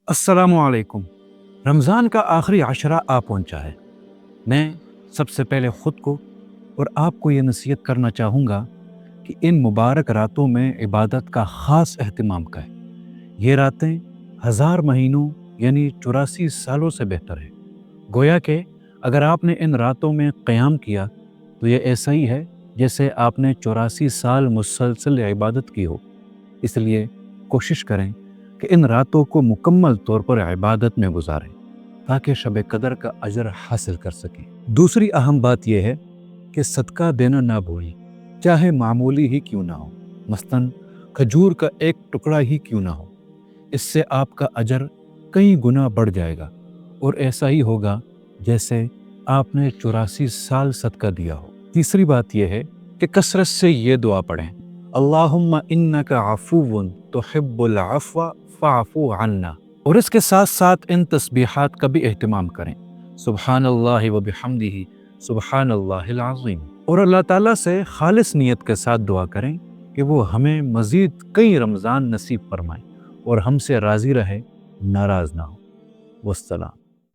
अस्सलामुअलैकुम। रमज़ान का आखिरी आशरा आ पहुंचा है। मैं सबसे पहले ख़ुद को और आपको ये नसीहत करना चाहूँगा कि इन मुबारक रातों में इबादत का ख़ास अहतमाम करें। ये रातें हज़ार महीनों यानी 84 सालों से बेहतर है। गोया कि अगर आपने इन रातों में क़याम किया तो ये ऐसा ही है जैसे आपने 84 साल मुसलसल इबादत की हो। इसलिए कोशिश करें कि इन रातों को मुकम्मल तौर पर इबादत में गुजारें ताकि शब कदर का अजर हासिल कर सकें। दूसरी अहम बात यह है कि सदका देना ना भूलें, चाहे मामूली ही क्यों ना हो। मसलन खजूर का एक टुकड़ा ही क्यों ना हो। इससे आपका अजर कई गुना बढ़ जाएगा और ऐसा ही होगा जैसे आपने 84 साल सदका दिया हो। तीसरी बात यह है कि कसरत से ये दुआ पढ़ें, अल्लाहुम्मा इन्नका अफ़ुव्वुन तुहिब्बुल अफ़्व फ़अफ़ु अन्ना। और इसके साथ साथ इन तस्बीहात का भी एहतमाम करें, सुब्हानल्लाहि व बिहम्दिही सुब्हानल्लाहिल अज़ीम। और अल्लाह ताला से खालिस नियत के साथ दुआ करें कि वो हमें मज़ीद कई रमज़ान नसीब फरमाएं और हमसे राज़ी रहे, नाराज़ ना हो। वस्सलाम।